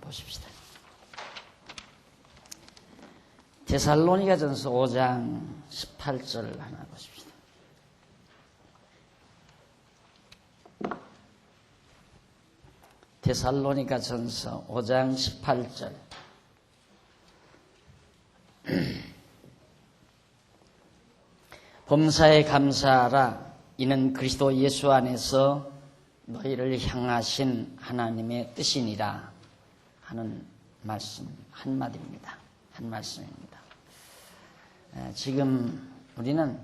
보십시다. 데살로니가전서 5장 18절 하나 보십시다. 데살로니가전서 5장 18절. 범사에 감사하라. 이는 그리스도 예수 안에서 너희를 향하신 하나님의 뜻이니라 하는 말씀 한마디입니다. 한 말씀입니다. 지금 우리는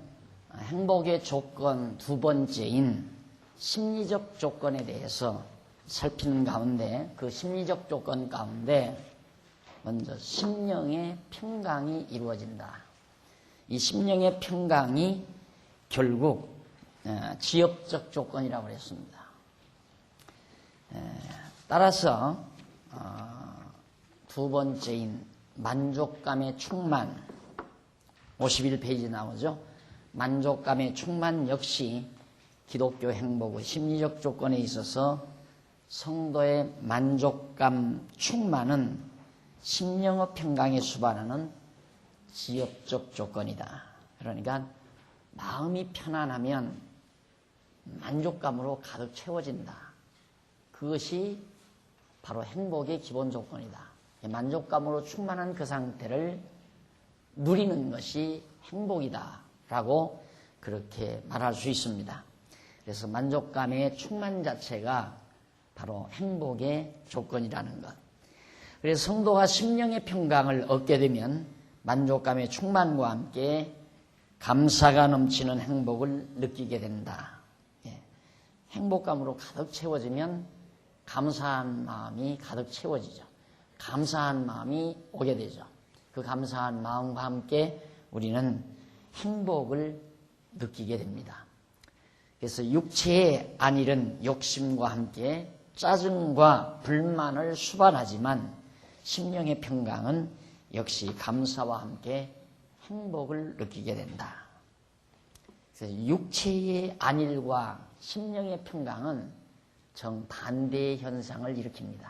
행복의 조건 두 번째인 심리적 조건에 대해서 살피는 가운데, 그 심리적 조건 가운데 먼저 심령의 평강이 이루어진다. 이 심령의 평강이 결국 지엽적 조건이라고 했습니다. 따라서 두 번째인 만족감의 충만, 51페이지 나오죠. 만족감의 충만 역시 기독교 행복의 심리적 조건에 있어서 성도의 만족감 충만은 심령의 평강에 수반하는 지엽적 조건이다. 그러니까 마음이 편안하면 만족감으로 가득 채워진다. 그것이 바로 행복의 기본 조건이다. 만족감으로 충만한 그 상태를 누리는 것이 행복이다 라고 그렇게 말할 수 있습니다. 그래서 만족감의 충만 자체가 바로 행복의 조건이라는 것. 그래서 성도가 심령의 평강을 얻게 되면 만족감의 충만과 함께 감사가 넘치는 행복을 느끼게 된다. 행복감으로 가득 채워지면 감사한 마음이 가득 채워지죠. 감사한 마음이 오게 되죠. 그 감사한 마음과 함께 우리는 행복을 느끼게 됩니다. 그래서 육체의 안일은 욕심과 함께 짜증과 불만을 수반하지만 심령의 평강은 역시 감사와 함께 행복을 느끼게 된다. 그래서 육체의 안일과 심령의 평강은 정반대의 현상을 일으킵니다.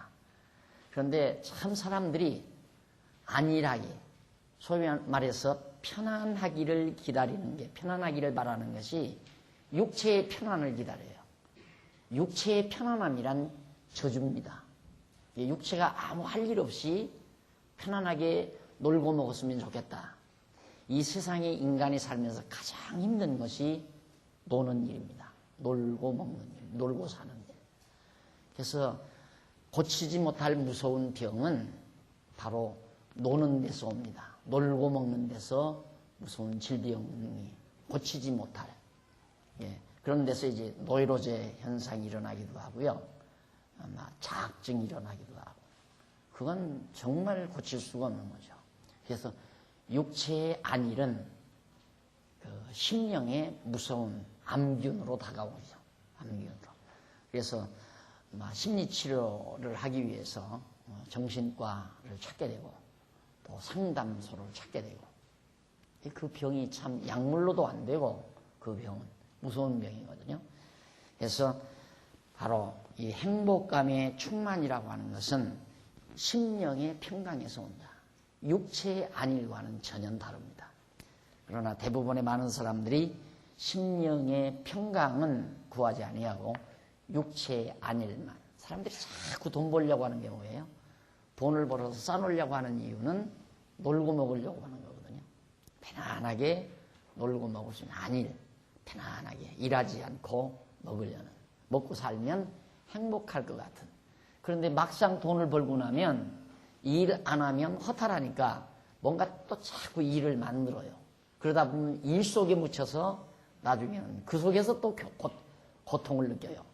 그런데 참 사람들이 안일하게, 소위 말해서 편안하기를 기다리는 게, 편안하기를 바라는 것이 육체의 편안을 기다려요. 육체의 편안함이란 저주입니다. 육체가 아무 할 일 없이 편안하게 놀고 먹었으면 좋겠다. 이 세상에 인간이 살면서 가장 힘든 것이 노는 일입니다. 놀고 먹는 일, 놀고 사는 일. 그래서 고치지 못할 무서운 병은 바로 노는 데서 옵니다. 놀고 먹는 데서 무서운 질병이 고치지 못할, 그런 데서 이제 노이로제 현상이 일어나기도 하고요. 아마 자학증이 일어나기도 하고. 그건 정말 고칠 수가 없는 거죠. 그래서 육체의 안일은 그 심령의 무서운 암균으로 다가오죠. 암균으로. 그래서 심리치료를 하기 위해서 정신과를 찾게 되고 또 상담소를 찾게 되고, 그 병이 참 약물로도 안 되고, 그 병은 무서운 병이거든요. 그래서 바로 이 행복감의 충만이라고 하는 것은 심령의 평강에서 온다. 육체의 안일과는 전혀 다릅니다. 그러나 대부분의 많은 사람들이 심령의 평강은 구하지 아니하고 육체의 안일만. 사람들이 자꾸 돈 벌려고 하는 게 뭐예요? 돈을 벌어서 싸놓으려고 하는 이유는 놀고 먹으려고 하는 거거든요. 편안하게 놀고 먹을 수 있는 안일, 편안하게 일하지 않고 먹으려는, 먹고 살면 행복할 것 같은. 그런데 막상 돈을 벌고 나면 일 안 하면 허탈하니까 뭔가 또 자꾸 일을 만들어요. 그러다 보면 일 속에 묻혀서 나중에는 그 속에서 또 고통을 느껴요.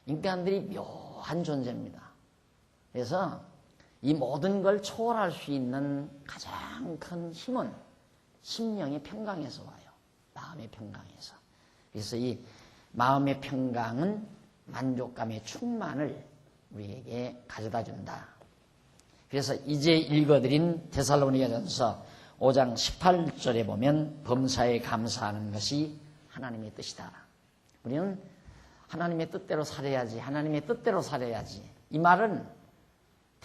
인간들이 묘한 존재입니다. 그래서 이 모든 걸 초월할 수 있는 가장 큰 힘은 심령의 평강에서 와요. 마음의 평강에서. 그래서 이 마음의 평강은 만족감의 충만을 우리에게 가져다 준다. 그래서 이제 읽어드린 데살로니가전서 5장 18절에 보면 범사에 감사하는 것이 하나님의 뜻이다. 우리는 하나님의 뜻대로 살아야지, 하나님의 뜻대로 살아야지. 이 말은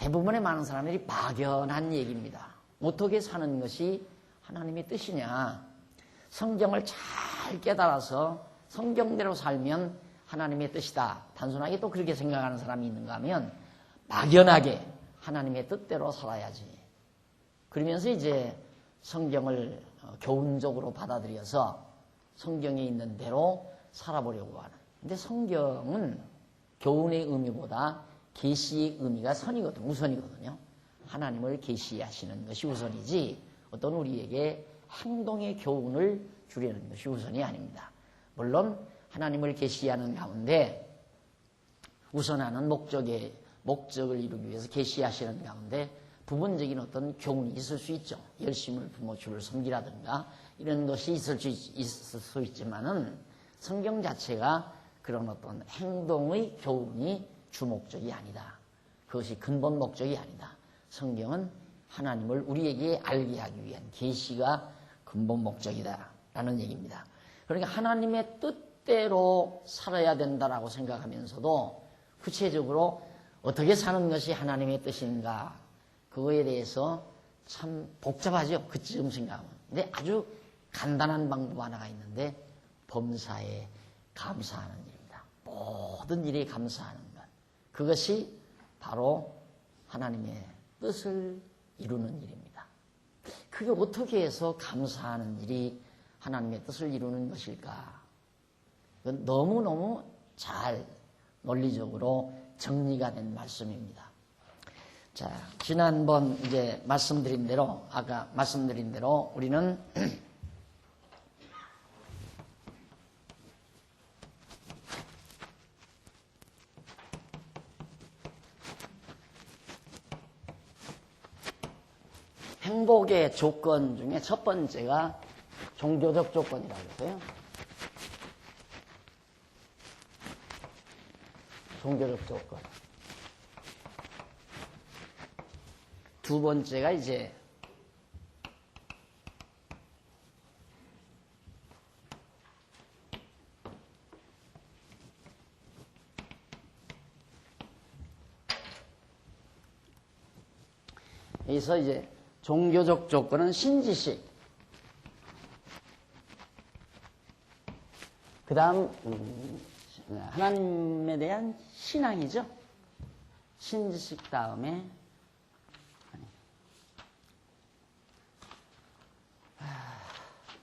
대부분의 많은 사람들이 막연한 얘기입니다. 어떻게 사는 것이 하나님의 뜻이냐? 성경을 잘 깨달아서 성경대로 살면 하나님의 뜻이다. 단순하게 또 그렇게 생각하는 사람이 있는가 하면 막연하게 하나님의 뜻대로 살아야지. 그러면서 이제 성경을 교훈적으로 받아들여서 성경에 있는 대로 살아보려고 하는. 근데 성경은 교훈의 의미보다 계시의 의미가 우선이거든요. 하나님을 계시하시는 것이 우선이지 어떤 우리에게 행동의 교훈을 주려는 것이 우선이 아닙니다. 물론 하나님을 계시하는 가운데 우선하는 목적을 이루기 위해서 계시하시는 가운데 부분적인 어떤 교훈이 있을 수 있죠. 열심을 부모 주를 섬기라든가 이런 것이 있을 수 있지만은 성경 자체가 그런 어떤 행동의 교훈이 주목적이 아니다. 그것이 근본 목적이 아니다. 성경은 하나님을 우리에게 알게 하기 위한 계시가 근본 목적이다라는 얘기입니다. 그러니까 하나님의 뜻대로 살아야 된다라고 생각하면서도 구체적으로 어떻게 사는 것이 하나님의 뜻인가 그거에 대해서 참 복잡하죠. 그쯤 생각하면. 근데 아주 간단한 방법 하나가 있는데 범사에 감사하는 일입니다. 모든 일에 감사하는 것. 그것이 바로 하나님의 뜻을 이루는 일입니다. 그게 어떻게 해서 감사하는 일이 하나님의 뜻을 이루는 것일까? 그건 너무너무 잘 논리적으로 정리가 된 말씀입니다. 자, 지난번 이제 아까 말씀드린 대로 우리는 행복의 조건 중에 첫 번째가 종교적 조건이라고 했어요. 종교적 조건. 두 번째가 이제 여기서 이제 종교적 조건은 신지식. 그 다음 하나님에 대한 신앙이죠. 신지식 다음에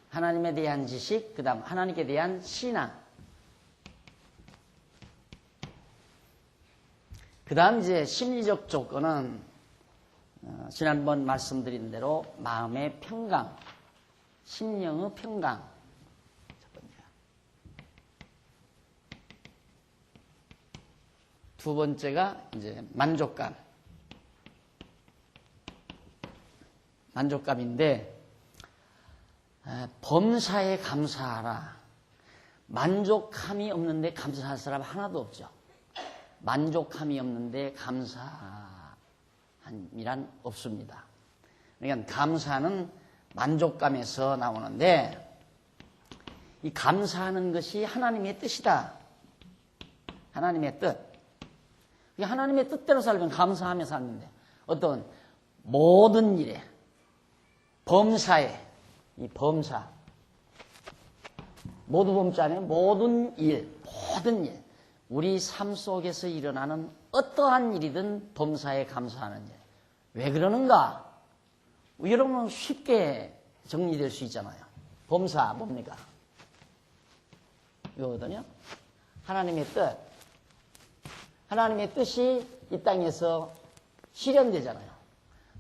하나님에 대한 지식, 그 다음 하나님께 대한 신앙. 그 다음 이제 심리적 조건은 지난번 말씀드린 대로 마음의 평강, 심령의 평강. 첫 번째. 두 번째가 이제 만족감. 만족감인데 범사에 감사하라. 만족함이 없는데 감사할 사람 하나도 없죠. 만족함이 없는데 감사함이란 없습니다. 그러니까 감사는 만족감에서 나오는데 이 감사하는 것이 하나님의 뜻이다. 하나님의 뜻. 하나님의 뜻대로 살면 감사하며 사는데 어떤 모든 일에 범사에 이 범사 모두 범자 안에 모든 일 우리 삶 속에서 일어나는 어떠한 일이든 범사에 감사하는 일. 왜 그러는가? 여러분은 쉽게 정리될 수 있잖아요. 범사 뭡니까? 이거거든요. 하나님의 뜻. 하나님의 뜻이 이 땅에서 실현되잖아요.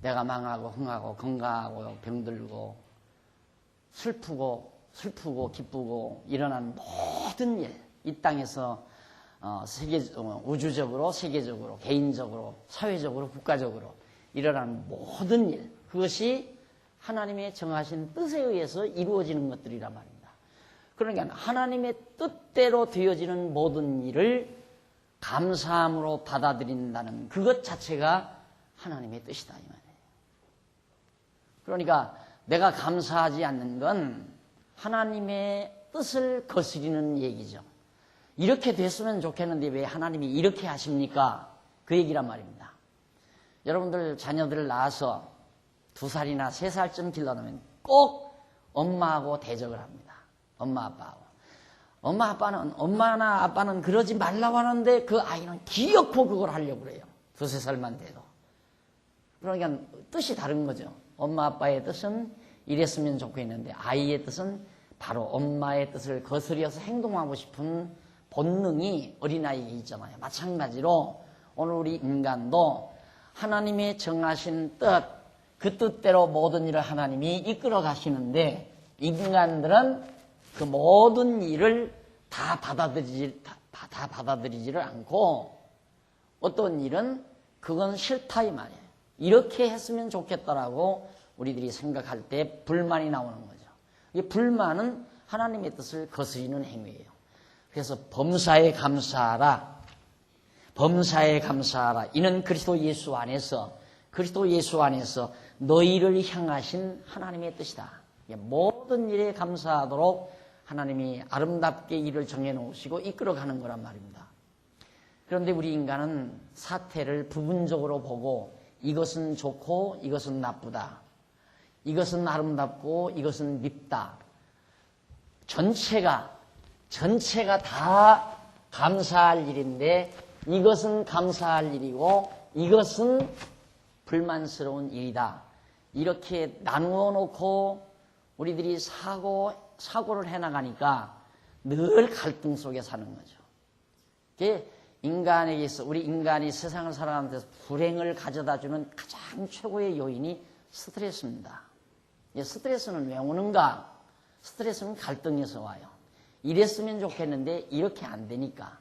내가 망하고 흥하고 건강하고 병들고 슬프고 기쁘고 일어나는 모든 일, 이 땅에서 우주적으로, 세계적으로, 개인적으로, 사회적으로, 국가적으로 일어나는 모든 일, 그것이 하나님의 정하신 뜻에 의해서 이루어지는 것들이란 말입니다. 그러니까 하나님의 뜻대로 되어지는 모든 일을 감사함으로 받아들인다는 그것 자체가 하나님의 뜻이다 이 말이에요. 그러니까 내가 감사하지 않는 건 하나님의 뜻을 거스리는 얘기죠. 이렇게 됐으면 좋겠는데 왜 하나님이 이렇게 하십니까? 그 얘기란 말입니다. 여러분들 자녀들을 낳아서 2살이나 3살쯤 길러놓으면 꼭 엄마하고 대적을 합니다. 엄마 아빠하고. 엄마나 아빠는 그러지 말라고 하는데 그 아이는 기어코 그걸 하려고 그래요. 2~3살만 돼도. 그러니까 뜻이 다른 거죠. 엄마 아빠의 뜻은 이랬으면 좋겠는데 아이의 뜻은 바로 엄마의 뜻을 거스려서 행동하고 싶은 본능이 어린아이에 있잖아요. 마찬가지로 오늘 우리 인간도 하나님의 정하신 뜻, 그 뜻대로 모든 일을 하나님이 이끌어 가시는데 인간들은 그 모든 일을 다 받아들이지를 않고 어떤 일은 그건 싫다 이 말이에요. 이렇게 했으면 좋겠다라고 우리들이 생각할 때 불만이 나오는 거죠. 이 불만은 하나님의 뜻을 거스리는 행위예요. 그래서 범사에 감사하라. 범사에 감사하라. 이는 그리스도 예수 안에서 너희를 향하신 하나님의 뜻이다. 모든 일에 감사하도록 하나님이 아름답게 일을 정해놓으시고 이끌어가는 거란 말입니다. 그런데 우리 인간은 사태를 부분적으로 보고 이것은 좋고 이것은 나쁘다. 이것은 아름답고 이것은 밉다. 전체가 다 감사할 일인데 이것은 감사할 일이고 이것은 불만스러운 일이다. 이렇게 나누어 놓고 우리들이 사고를 해나가니까 늘 갈등 속에 사는 거죠. 그게 인간에게 있어 우리 인간이 세상을 살아가는 데서 불행을 가져다주는 가장 최고의 요인이 스트레스입니다. 스트레스는 왜 오는가? 스트레스는 갈등에서 와요. 이랬으면 좋겠는데 이렇게 안 되니까.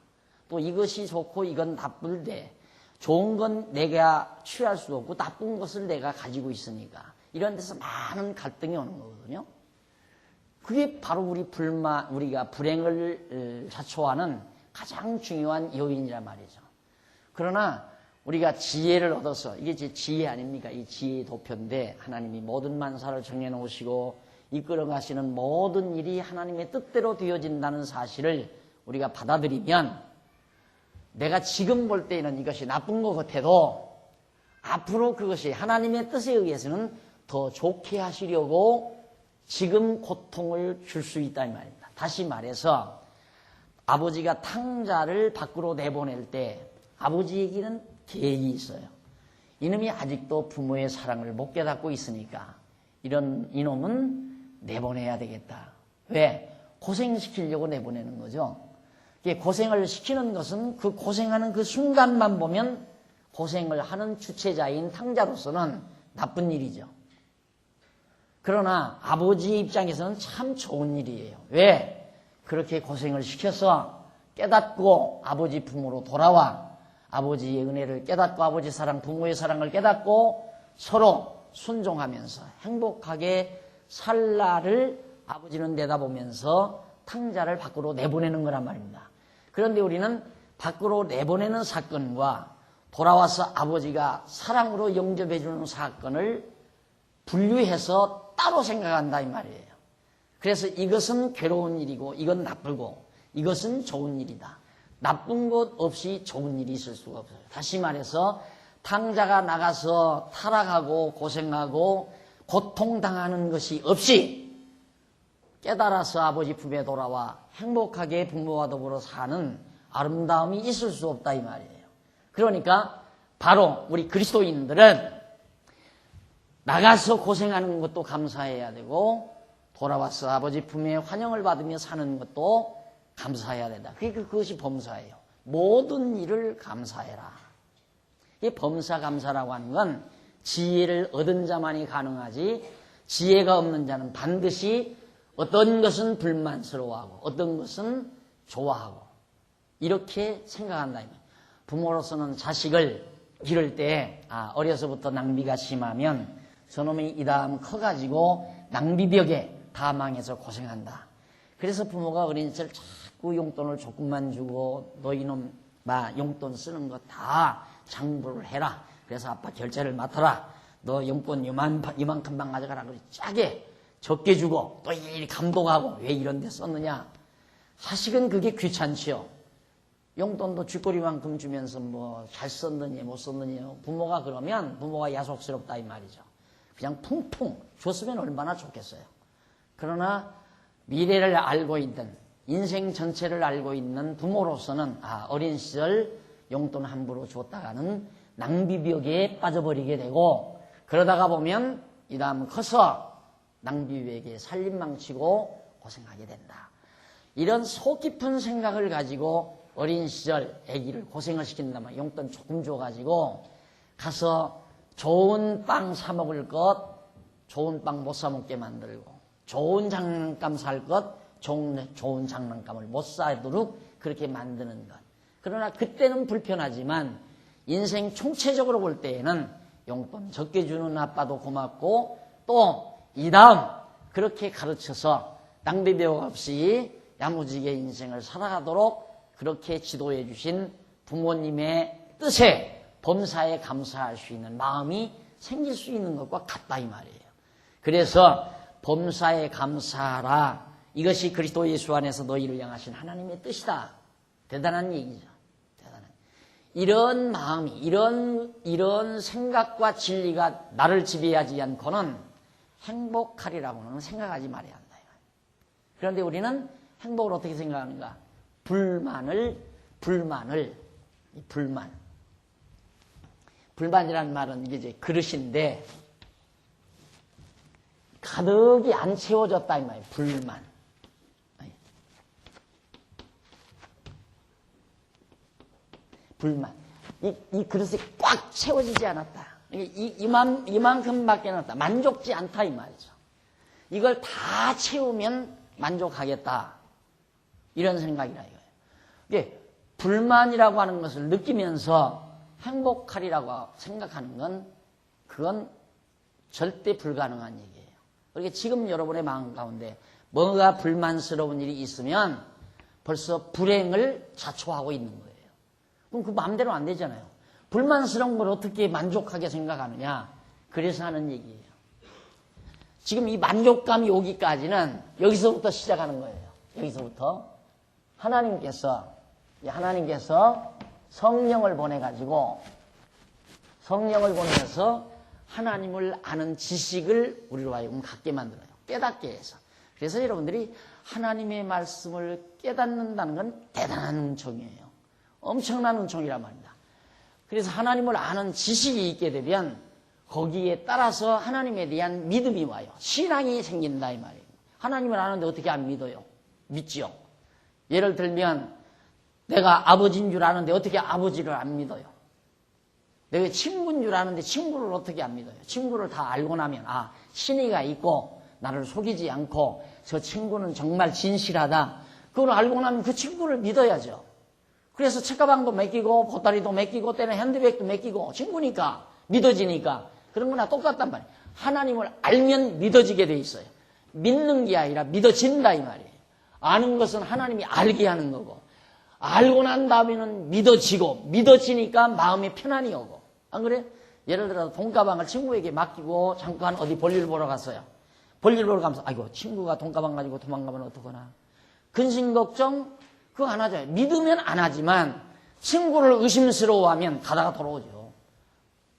또 이것이 좋고 이건 나쁠 때 좋은 건 내가 취할 수 없고 나쁜 것을 내가 가지고 있으니까 이런 데서 많은 갈등이 오는 거거든요. 그게 바로 우리가 불행을 자초하는 가장 중요한 요인이란 말이죠. 그러나 우리가 지혜를 얻어서 이게 제 지혜 아닙니까? 이 지혜의 도표인데 하나님이 모든 만사를 정해놓으시고 이끌어 가시는 모든 일이 하나님의 뜻대로 되어진다는 사실을 우리가 받아들이면 내가 지금 볼 때에는 이것이 나쁜 것 같아도 앞으로 그것이 하나님의 뜻에 의해서는 더 좋게 하시려고 지금 고통을 줄 수 있다 이 말입니다. 다시 말해서 아버지가 탕자를 밖으로 내보낼 때 아버지에게는 계획이 있어요. 이놈이 아직도 부모의 사랑을 못 깨닫고 있으니까 이놈은 내보내야 되겠다. 왜? 고생시키려고 내보내는 거죠. 고생을 시키는 것은 그 고생하는 그 순간만 보면 고생을 하는 주체자인 탕자로서는 나쁜 일이죠. 그러나 아버지의 입장에서는 참 좋은 일이에요. 왜? 그렇게 고생을 시켜서 깨닫고 아버지 품으로 돌아와 아버지의 은혜를 깨닫고 아버지 사랑, 부모의 사랑을 깨닫고 서로 순종하면서 행복하게 살 날을 아버지는 내다보면서 탕자를 밖으로 내보내는 거란 말입니다. 그런데 우리는 밖으로 내보내는 사건과 돌아와서 아버지가 사랑으로 영접해 주는 사건을 분류해서 따로 생각한다 이 말이에요. 그래서 이것은 괴로운 일이고 이건 나쁘고 이것은 좋은 일이다. 나쁜 것 없이 좋은 일이 있을 수가 없어요. 다시 말해서 탕자가 나가서 타락하고 고생하고 고통당하는 것이 없이 깨달아서 아버지 품에 돌아와 행복하게 부모와 더불어 사는 아름다움이 있을 수 없다 이 말이에요. 그러니까 바로 우리 그리스도인들은 나가서 고생하는 것도 감사해야 되고 돌아와서 아버지 품에 환영을 받으며 사는 것도 감사해야 된다. 그것이 범사예요. 모든 일을 감사해라. 이 범사감사라고 하는 건 지혜를 얻은 자만이 가능하지 지혜가 없는 자는 반드시 어떤 것은 불만스러워하고 어떤 것은 좋아하고 이렇게 생각한다. 부모로서는 자식을 기를 때 어려서부터 낭비가 심하면 저놈이 이 다음 커가지고 낭비벽에 다 망해서 고생한다. 그래서 부모가 어린 시절 자꾸 용돈을 조금만 주고 너 이놈 용돈 쓰는 거 다 장부를 해라. 그래서 아빠 결제를 맡아라. 너 용돈 이만큼만 가져가라. 그래 짜게 적게 주고 또 일일이 감독하고 왜 이런 데 썼느냐. 사실은 그게 귀찮지요. 용돈도 쥐꼬리만큼 주면서 뭐 잘 썼느니 못 썼느니 부모가 그러면 부모가 야속스럽다 이 말이죠. 그냥 퉁퉁 줬으면 얼마나 좋겠어요. 그러나 미래를 알고 있는 인생 전체를 알고 있는 부모로서는 어린 시절 용돈 함부로 줬다가는 낭비벽에 빠져버리게 되고 그러다가 보면 이 다음 커서 낭비벽에 살림망치고 고생하게 된다. 이런 속 깊은 생각을 가지고 어린 시절 아기를 고생을 시킨다면 용돈 조금 줘가지고 가서 좋은 빵 사 먹을 것 좋은 빵 못 사 먹게 만들고 좋은 장난감 살 것 좋은 장난감을 못 사도록 그렇게 만드는 것. 그러나 그때는 불편하지만 인생 총체적으로 볼 때에는 용돈 적게 주는 아빠도 고맙고 또 이 다음 그렇게 가르쳐서 낭비벽 없이 야무지게 인생을 살아가도록 그렇게 지도해 주신 부모님의 뜻에 범사에 감사할 수 있는 마음이 생길 수 있는 것과 같다 이 말이에요. 그래서 범사에 감사하라. 이것이 그리스도 예수 안에서 너희를 향하신 하나님의 뜻이다. 대단한 얘기죠. 대단한. 이런 마음이 이런 생각과 진리가 나를 지배하지 않고는 행복하리라고는 생각하지 말아야 한다. 그런데 우리는 행복을 어떻게 생각하는가? 불만이라는 말은 이게 이제 그릇인데 가득이 안 채워졌다 이 말이에요. 불만. 이 그릇이 꽉 채워지지 않았다. 이만큼밖에 안 왔다. 만족지 않다 이 말이죠. 이걸 다 채우면 만족하겠다. 이런 생각이라 이거예요. 이게 불만이라고 하는 것을 느끼면서 행복하리라고 생각하는 건 그건 절대 불가능한 얘기예요. 그렇게 지금 여러분의 마음 가운데 뭔가 불만스러운 일이 있으면 벌써 불행을 자초하고 있는 거예요. 그럼 그 마음대로 안 되잖아요. 불만스러운 걸 어떻게 만족하게 생각하느냐. 그래서 하는 얘기예요. 지금 이 만족감이 오기까지는 여기서부터 시작하는 거예요. 여기서부터 하나님께서 성령을 보내가지고 성령을 보내서 하나님을 아는 지식을 우리로 하여금 갖게 만들어요. 깨닫게 해서. 그래서 여러분들이 하나님의 말씀을 깨닫는다는 건 대단한 은총이에요. 엄청난 은총이란 말입니다. 그래서 하나님을 아는 지식이 있게 되면 거기에 따라서 하나님에 대한 믿음이 와요. 신앙이 생긴다 이 말이에요. 하나님을 아는데 어떻게 안 믿어요? 믿지요. 예를 들면 내가 아버지인 줄 아는데 어떻게 아버지를 안 믿어요? 내가 친구인 줄 아는데 친구를 어떻게 안 믿어요? 친구를 다 알고 나면 신의가 있고 나를 속이지 않고 저 친구는 정말 진실하다. 그걸 알고 나면 그 친구를 믿어야죠. 그래서 책가방도 맡기고 보따리도 맡기고 때는 핸드백도 맡기고 친구니까 믿어지니까 그런 거나 똑같단 말이에요. 하나님을 알면 믿어지게 돼 있어요. 믿는 게 아니라 믿어진다 이 말이에요. 아는 것은 하나님이 알게 하는 거고 알고 난 다음에는 믿어지고 믿어지니까 마음에 편안이 오고 안 그래? 예를 들어서 돈가방을 친구에게 맡기고 잠깐 어디 볼일 보러 갔어요. 볼일 보러 가면서 아이고 친구가 돈가방 가지고 도망가면 어떡하나 근심 걱정 그거 안 하죠. 믿으면 안 하지만 친구를 의심스러워하면 가다가 돌아오죠.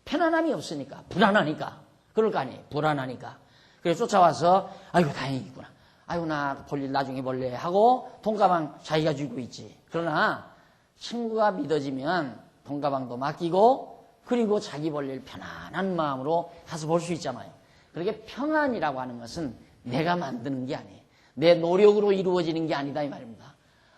편안함이 없으니까 불안하니까 그럴 거 아니에요. 불안하니까 그래서 쫓아와서 아이고 다행이구나. 아이고 나 볼일 나중에 볼래 하고 돈가방 자기가 쥐고 있지. 그러나 친구가 믿어지면 돈가방도 맡기고 그리고 자기 볼일 편안한 마음으로 가서 볼 수 있잖아요. 그렇게 평안이라고 하는 것은 내가 만드는 게 아니에요. 내 노력으로 이루어지는 게 아니다 이 말입니다.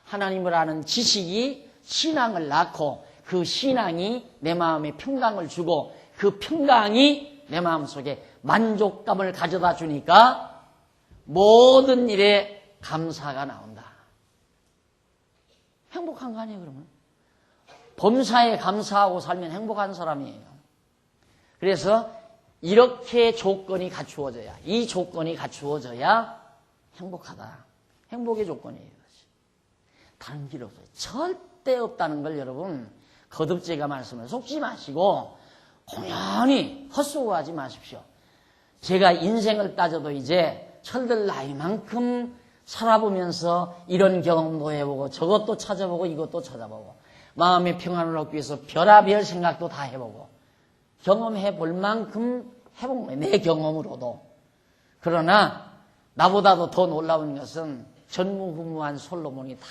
하나님을 아는 지식이 신앙을 낳고 그 신앙이 내 마음에 평강을 주고 그 평강이 내 마음속에 만족감을 가져다 주니까 모든 일에 감사가 나온다. 행복한 거 아니에요 그러면? 범사에 감사하고 살면 행복한 사람이에요. 그래서 이렇게 조건이 갖추어져야 이 조건이 갖추어져야 행복하다. 행복의 조건이에요. 다른 길 없어요. 절대 없다는 걸 여러분 거듭제가 말씀을 속지 마시고 공연히 헛수고하지 마십시오. 제가 인생을 따져도 이제 철들 나이만큼 살아보면서 이런 경험도 해보고 저것도 찾아보고 이것도 찾아보고 마음의 평안을 얻기 위해서 별의별 생각도 다 해보고 경험해 볼 만큼 해본 거예요. 내 경험으로도. 그러나 나보다도 더 놀라운 것은 전무후무한 솔로몬이 다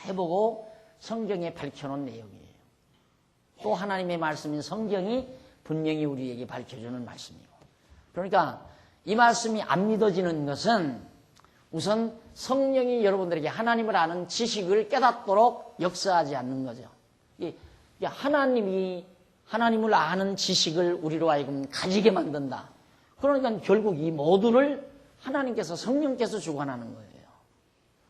해보고 성경에 밝혀놓은 내용이에요. 또 하나님의 말씀인 성경이 분명히 우리에게 밝혀주는 말씀이고. 그러니까 이 말씀이 안 믿어지는 것은 우선 성령이 여러분들에게 하나님을 아는 지식을 깨닫도록 역사하지 않는 거죠. 하나님을 아는 지식을 우리로 하여금 가지게 만든다. 그러니까 결국 이 모두를 하나님께서 성령께서 주관하는 거예요.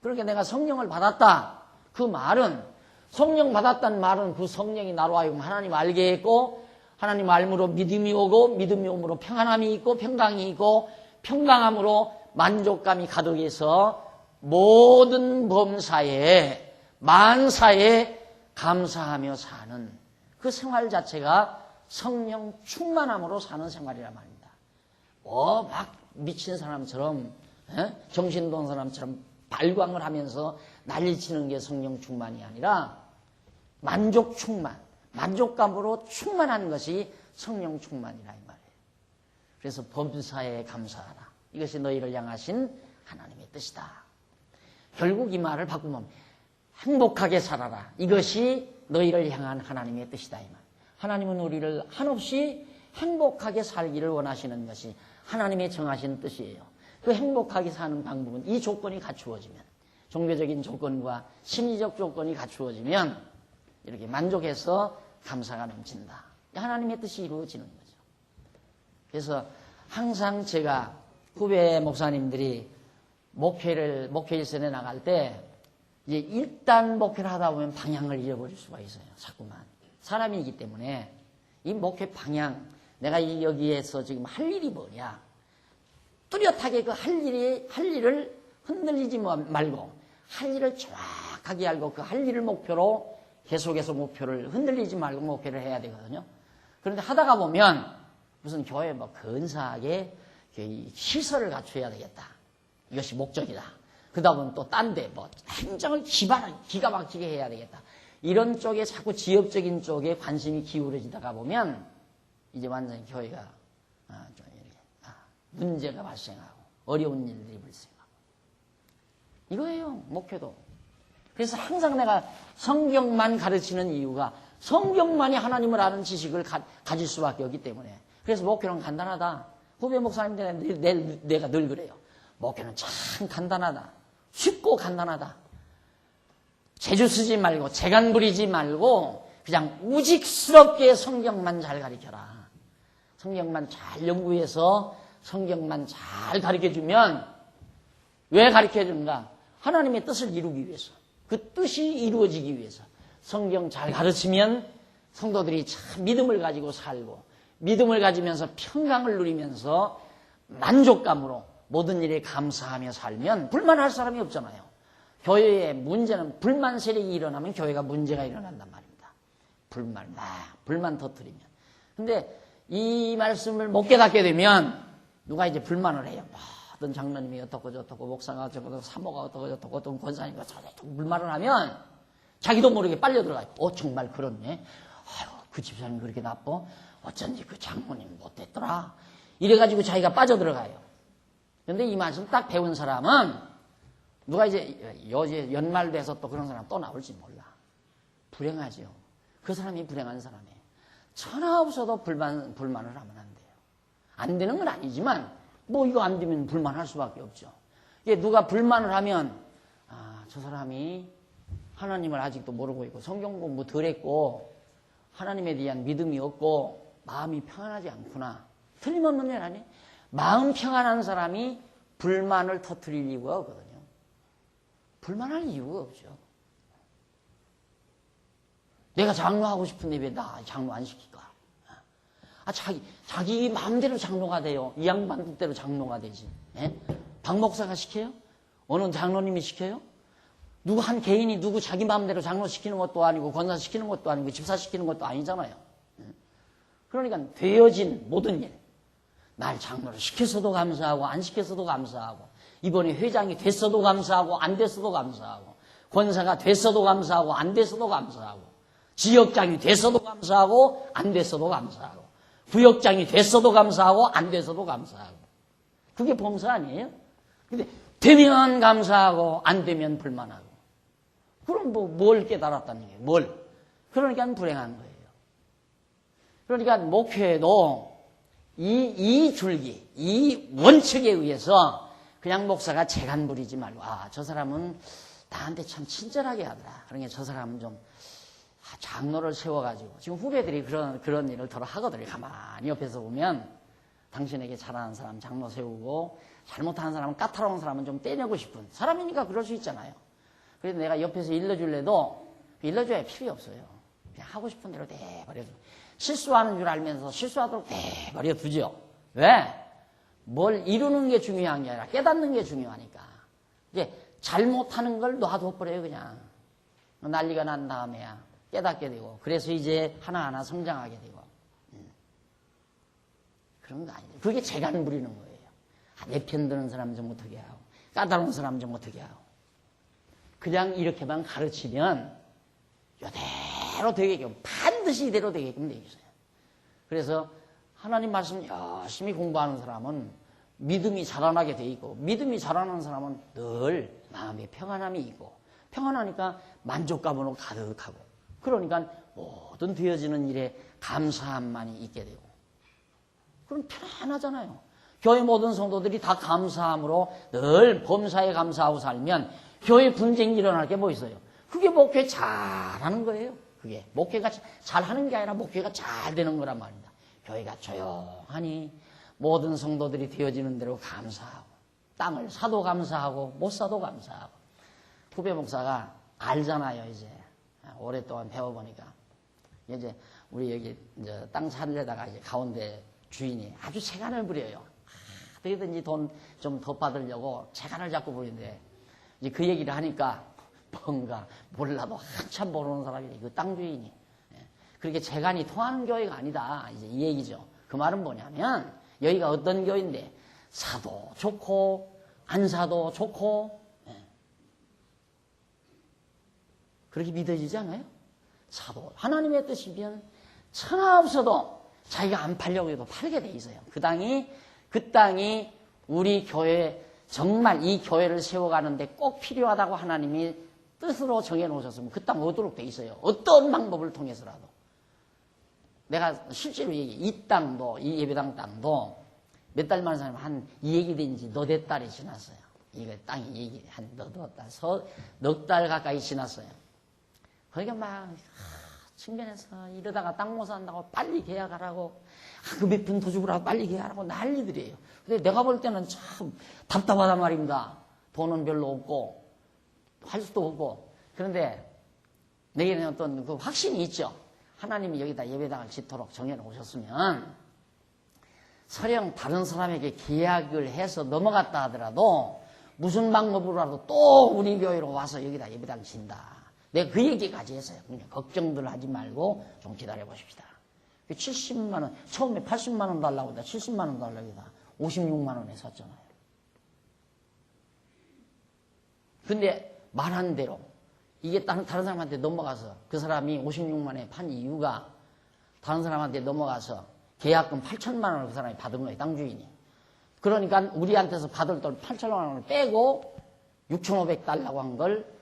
그러니까 내가 성령을 받았다. 그 말은 성령 받았다는 말은 그 성령이 나로 하여금 하나님 알게 했고 하나님 알므로 믿음이 오고 믿음이 오므로 평안함이 있고 평강이 있고 평강함으로 만족감이 가득해서 모든 범사에 만사에 감사하며 사는 그 생활 자체가 성령 충만함으로 사는 생활이란 말입니다. 막 미친 사람처럼 정신돈 사람처럼 발광을 하면서 난리치는 게 성령 충만이 아니라 만족 충만, 만족감으로 충만한 것이 성령 충만이라 이 말이에요. 그래서 범사에 감사하라. 이것이 너희를 향하신 하나님의 뜻이다. 결국 이 말을 바꾸면 행복하게 살아라. 이것이 너희를 향한 하나님의 뜻이다. 이 말. 하나님은 우리를 한없이 행복하게 살기를 원하시는 것이 하나님의 정하신 뜻이에요. 그 행복하게 사는 방법은 이 조건이 갖추어지면, 종교적인 조건과 심리적 조건이 갖추어지면 이렇게 만족해서 감사가 넘친다. 하나님의 뜻이 이루어지는 거죠. 그래서 항상 제가 후배 목사님들이 목회일선에 나갈 때 이제 일단 목회를 하다 보면 방향을 잃어버릴 수가 있어요. 자꾸만. 사람이기 때문에 이 목회 방향, 내가 여기에서 지금 할 일이 뭐냐. 뚜렷하게 그 할 일을 흔들리지 말고 할 일을 정확하게 알고 그 할 일을 목표로 계속해서 목표를 흔들리지 말고 목회를 해야 되거든요. 그런데 하다가 보면 무슨 교회 근사하게 시설을 갖춰야 되겠다. 이것이 목적이다. 그러다 보면 또 딴 데 행정을 기가 막히게 해야 되겠다. 이런 쪽에 자꾸 지역적인 쪽에 관심이 기울어지다가 보면 이제 완전히 교회가 문제가 발생하고 어려운 일들이 발생하고 이거예요. 목회도. 그래서 항상 내가 성경만 가르치는 이유가 성경만이 하나님을 아는 지식을 가질 수밖에 없기 때문에. 그래서 목회는 간단하다. 후배 목사님들 내가 늘 그래요. 목회는 참 간단하다. 쉽고 간단하다. 재주 쓰지 말고 재간 부리지 말고 그냥 우직스럽게 성경만 잘 가르쳐라. 성경만 잘 연구해서 성경만 잘 가르쳐주면 왜 가르쳐주는가? 하나님의 뜻을 이루기 위해서. 그 뜻이 이루어지기 위해서. 성경 잘 가르치면 성도들이 참 믿음을 가지고 살고 믿음을 가지면서 평강을 누리면서 만족감으로 모든 일에 감사하며 살면 불만할 사람이 없잖아요. 교회의 문제는 불만 세력이 일어나면 교회가 문제가 일어난단 말입니다. 불만 터뜨리면. 근데 이 말씀을 못 깨닫게 되면 누가 이제 불만을 해요. 어떤 장로님이 어떻고 저떻고 목사가 어떻고 사모가 어떻고 저떻고 어떤 권사님이 어떻고 불만을 하면 자기도 모르게 빨려 들어가요. 정말 그렇네. 아유, 그 집사님 그렇게 나빠? 어쩐지 그 장모님 못됐더라. 이래가지고 자기가 빠져들어가요. 그런데 이 말씀 딱 배운 사람은 누가 이제 연말 돼서 또 그런 사람 또 나올지 몰라. 불행하죠. 그 사람이 불행한 사람이에요. 천하 없어도 불만을 하면 안 돼요. 안 되는 건 아니지만 이거 안 되면 불만할 수밖에 없죠. 누가 불만을 하면 저 사람이 하나님을 아직도 모르고 있고 성경 공부 덜 했고 하나님에 대한 믿음이 없고 마음이 평안하지 않구나. 틀림없는 일 아니에요. 마음 평안한 사람이 불만을 터뜨릴 이유가 없거든요. 불만할 이유가 없죠. 내가 장로하고 싶은데 왜 나 장로 안 시킬까? 자기 마음대로 장로가 돼요. 이 양반 뜻대로 장로가 되지. 박 목사가 시켜요? 어느 장로님이 시켜요? 누구 한 개인이 누구 자기 마음대로 장로 시키는 것도 아니고 권사 시키는 것도 아니고 집사 시키는 것도 아니잖아요. 그러니까 되어진 모든 일. 날 장로를 시켜서도 감사하고 안 시켜서도 감사하고 이번에 회장이 됐어도 감사하고 안 됐어도 감사하고 권사가 됐어도 감사하고 안 됐어도 감사하고 지역장이 됐어도 감사하고 안 됐어도 감사하고 구역장이 됐어도 감사하고 안 됐어도 감사하고 그게 범사 아니에요? 근데 되면 감사하고 안 되면 불만하고 그럼 뭘 깨달았다는 거예요? 뭘? 그러니까 불행한 거예요. 그러니까 목회에도 이 줄기, 이 원칙에 의해서 그냥 목사가 재간 부리지 말고 저 사람은 나한테 참 친절하게 하더라. 그러니까 저 사람은 좀 장로를 세워가지고 지금 후배들이 그런 일을 덜어 하거든요. 가만히 옆에서 보면 당신에게 잘하는 사람 장로 세우고 잘못하는 사람은 까다로운 사람은 좀 떼내고 싶은 사람이니까 그럴 수 있잖아요. 그래서 내가 옆에서 일러줄래도 일러줘야 필요 없어요. 그냥 하고 싶은 대로 내버려둬. 실수하는 줄 알면서 실수하도록 내버려두죠. 왜? 뭘 이루는 게 중요한 게 아니라 깨닫는 게 중요하니까. 이제 잘못하는 걸 놔둬버려요 그냥. 난리가 난 다음에야 깨닫게 되고 그래서 이제 하나하나 성장하게 되고 그런 거 아니에요. 그게 재간 부리는 거예요. 내 편 드는 사람 좀 어떻게 하고 까다로운 사람 좀 어떻게 하고 그냥 이렇게만 가르치면 이대로 되게끔 반드시 이대로 되게끔 되어 있어요. 그래서 하나님 말씀 열심히 공부하는 사람은 믿음이 자라나게 돼 있고 믿음이 자라나는 사람은 늘 마음에 평안함이 있고 평안하니까 만족감으로 가득하고 그러니까 모든 되어지는 일에 감사함만이 있게 되고 그럼 편안하잖아요. 교회 모든 성도들이 다 감사함으로 늘 범사에 감사하고 살면 교회 분쟁이 일어날 게 뭐 있어요? 그게 목회 잘하는 거예요. 그게 목회가 잘하는 게 아니라 목회가 잘 되는 거란 말입니다. 교회가 조용하니 모든 성도들이 되어지는 대로 감사하고 땅을 사도 감사하고 못 사도 감사하고 후배 목사가 알잖아요. 이제 오랫동안 배워보니까 이제 우리 여기 이제 땅 살려다가 이제 가운데 주인이 아주 재간을 부려요. 어떻게든지 돈 좀 더 받으려고 재간을 자꾸 부리는데 이제 그 얘기를 하니까 뭔가 몰라도 한참 모르는 사람이 그 땅 주인이 그렇게 재간이 통하는 교회가 아니다. 이제 이 얘기죠. 그 말은 뭐냐면 여기가 어떤 교회인데 사도 좋고 안 사도 좋고 그렇게 믿어지지 않아요? 사도 하나님의 뜻이면 천하 없어도 자기가 안 팔려고 해도 팔게 돼 있어요. 그 땅이 우리 교회 정말 이 교회를 세워가는데 꼭 필요하다고 하나님이 뜻으로 정해놓으셨으면 그 땅 얻도록 돼 있어요. 어떤 방법을 통해서라도. 내가 실제로 이 땅도 이 예배당 땅도 몇 달 만에 한 이 얘기 된 지 너댓 달이 지났어요. 이거 땅이 얘기 한 넉 달 가까이 지났어요. 그러니까 막 측면에서 이러다가 땅 못 산다고 빨리 계약하라고 그 몇 푼 더 주라고 빨리 계약하라고 난리들이에요. 근데 내가 볼 때는 참 답답하단 말입니다. 돈은 별로 없고 할 수도 없고 그런데 내게는 어떤 그 확신이 있죠. 하나님이 여기다 예배당을 짓도록 정해놓으셨으면 설령 다른 사람에게 계약을 해서 넘어갔다 하더라도 무슨 방법으로라도 또 우리 교회로 와서 여기다 예배당 짓는다. 내가 그 얘기까지 했어요. 그냥 걱정들 하지 말고 좀 기다려 보십시다. 70만 원, 처음에 80만 원 달라고 했다. 70만 원 달라고 했다. 56만 원에 샀잖아요. 근데 말한 대로 이게 다른 사람한테 넘어가서 그 사람이 56만 원에 판 이유가 다른 사람한테 넘어가서 계약금 8천만 원을 그 사람이 받은 거예요. 땅 주인이. 그러니까 우리한테서 받을 돈 8천만 원을 빼고 6,500 달라고 한 걸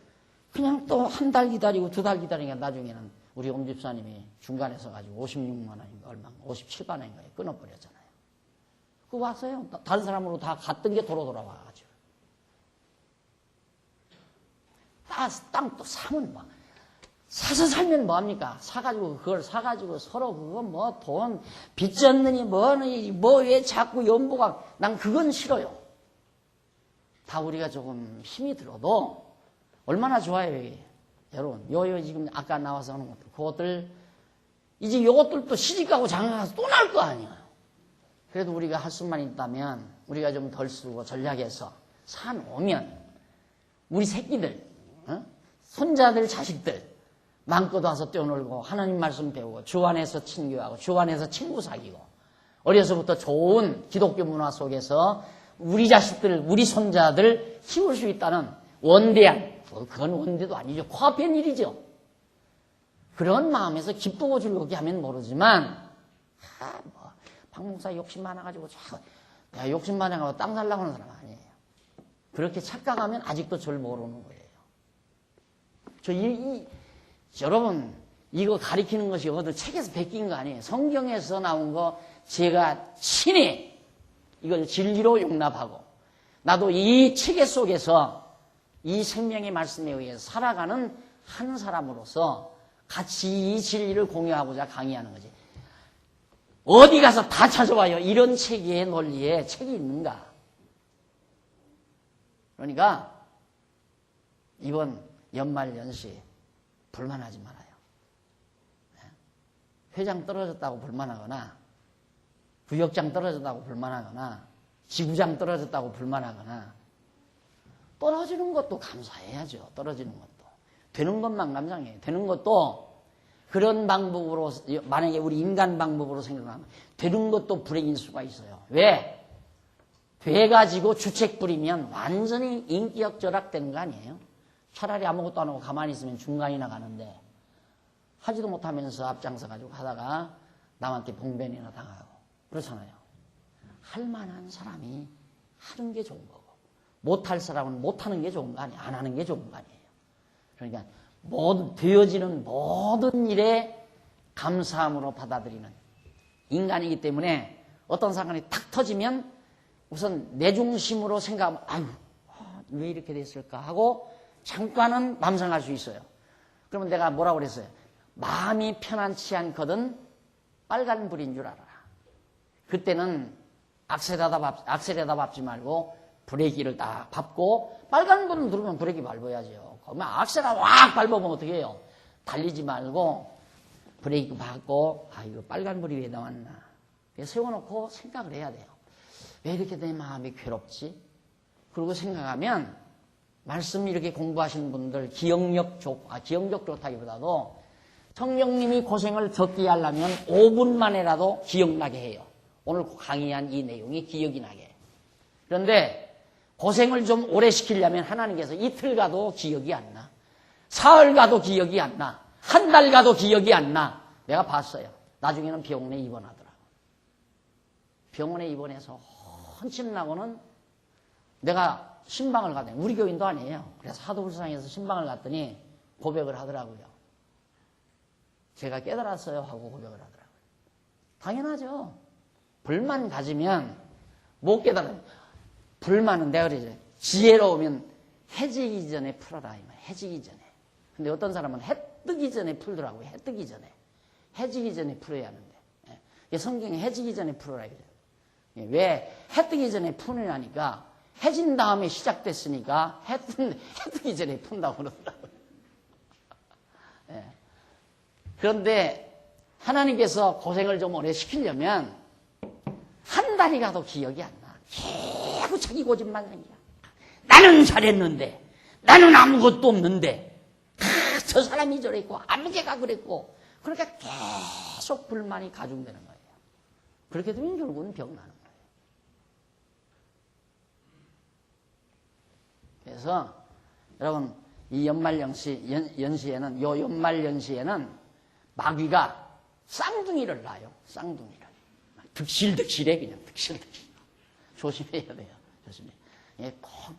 그냥 또 한 달 기다리고 두 달 기다리니까 나중에는 우리 엄 집사님이 중간에 서가지고 56만 원인가 얼마 57만 원인가에 끊어버렸잖아요. 그거 왔어요. 다른 사람으로 다 갔던 게 돌아와가지고. 땅 또 사면 뭐 사서 살면 뭐합니까? 사가지고 그걸 사가지고 서로 그거 뭐 돈 빚졌느니 뭐니 뭐 왜 자꾸 연보가 난 그건 싫어요. 다 우리가 조금 힘이 들어도 얼마나 좋아요 이게. 여러분 요 지금 아까 나와서 하는 것들 그것들 이제 요것들도 시집가고 장가가서 또 날 거 아니에요. 그래도 우리가 할 수만 있다면 우리가 좀 덜 쓰고 전략해서 사놓으면 우리 새끼들 손자들 자식들 마음껏 와서 뛰어놀고 하나님 말씀 배우고 주 안에서 친교하고 주 안에서 친구 사귀고 어려서부터 좋은 기독교 문화 속에서 우리 자식들 우리 손자들 키울 수 있다는 원대한 그건 원대도 아니죠. 코앞의 일이죠. 그런 마음에서 기쁘고 즐겁게 하면 모르지만, 박 목사 욕심 많아가지고, 내가 욕심 많아가지고 땅 살라고 하는 사람 아니에요. 그렇게 착각하면 아직도 절 모르는 거예요. 여러분, 이거 가리키는 것이 어디 책에서 베낀 거 아니에요. 성경에서 나온 거 제가 친히 이걸 진리로 용납하고, 나도 이 체계 속에서 이 생명의 말씀에 의해 살아가는 한 사람으로서 같이 이 진리를 공유하고자 강의하는 거지. 어디 가서 다 찾아와요. 이런 체계의 논리에 책이 있는가. 그러니까 이번 연말연시 불만하지 말아요. 회장 떨어졌다고 불만하거나, 부역장 떨어졌다고 불만하거나, 지구장 떨어졌다고 불만하거나, 떨어지는 것도 감사해야죠. 떨어지는 것도. 되는 것만 감사해요. 되는 것도 그런 방법으로, 만약에 우리 인간 방법으로 생각하면 되는 것도 불행일 수가 있어요. 왜? 돼가지고 주책 부리면 완전히 인격 절약되는 거 아니에요? 차라리 아무것도 안 하고 가만히 있으면 중간이나 가는데, 하지도 못하면서 앞장서 가지고 하다가 남한테 봉변이나 당하고 그렇잖아요. 할 만한 사람이 하는 게 좋은 거고, 못할 사람은 못하는 게 좋은 거 아니에요. 안 하는 게 좋은 거 아니에요. 그러니까 되어지는 모든 일에 감사함으로 받아들이는 인간이기 때문에 어떤 사건이 탁 터지면 우선 내 중심으로 생각하면 아유, 왜 이렇게 됐을까 하고 잠깐은 남상할 수 있어요. 그러면 내가 뭐라고 그랬어요? 마음이 편안치 않거든 빨간불인 줄 알아라. 그때는 악셀에다 밟지 말고 브레이크를 딱 밟고, 빨간불 누르면 브레이크 밟아야죠. 그러면 악셀을 확 밟으면 어떻게 해요? 달리지 말고 브레이크 밟고, 이거 빨간불이 왜 나왔나. 세워놓고 생각을 해야 돼요. 왜 이렇게 내 마음이 괴롭지? 그리고 생각하면, 말씀 이렇게 공부하시는 분들 기억력 좋다기보다도 성령님이 고생을 적게 하려면 5분 만에라도 기억나게 해요. 오늘 강의한 이 내용이 기억이 나게. 그런데 고생을 좀 오래 시키려면 하나님께서 이틀 가도 기억이 안 나. 사흘 가도 기억이 안 나. 한 달 가도 기억이 안 나. 내가 봤어요. 나중에는 병원에 입원하더라고. 병원에 입원해서 헌침나고는 내가 신방을 갔더니, 우리 교인도 아니에요. 그래서 하도 불쌍해서 신방을 갔더니 고백을 하더라고요. 제가 깨달았어요 하고 고백을 하더라고요. 당연하죠. 불만 가지면 못 깨달아요. 불만은 내가 그러죠. 지혜로우면 해지기 전에 풀어라. 해지기 전에. 근데 어떤 사람은 해 뜨기 전에 풀더라고요. 해 뜨기 전에. 해지기 전에 풀어야 하는데. 성경에 해지기 전에 풀어라. 왜 해 뜨기 전에 푸느냐니까, 해진 다음에 시작됐으니까 해 뜨기 전에 푼다고 그러더라고요. 그런데 하나님께서 고생을 좀 오래 시키려면 한 달이 가도 기억이 안 나. 계속 자기 고집만상이야. 나는 잘했는데, 나는 아무것도 없는데, 저 사람이 저랬고, 아무개가 그랬고, 그러니까 계속 불만이 가중되는 거예요. 그렇게 되면 결국은 병 나는 거예요. 그래서 여러분, 이 연시에는 마귀가 쌍둥이를 낳아요. 쌍둥이를. 득실득실해, 그냥 득실득실. 조심해야 돼요. 조심해. 꼭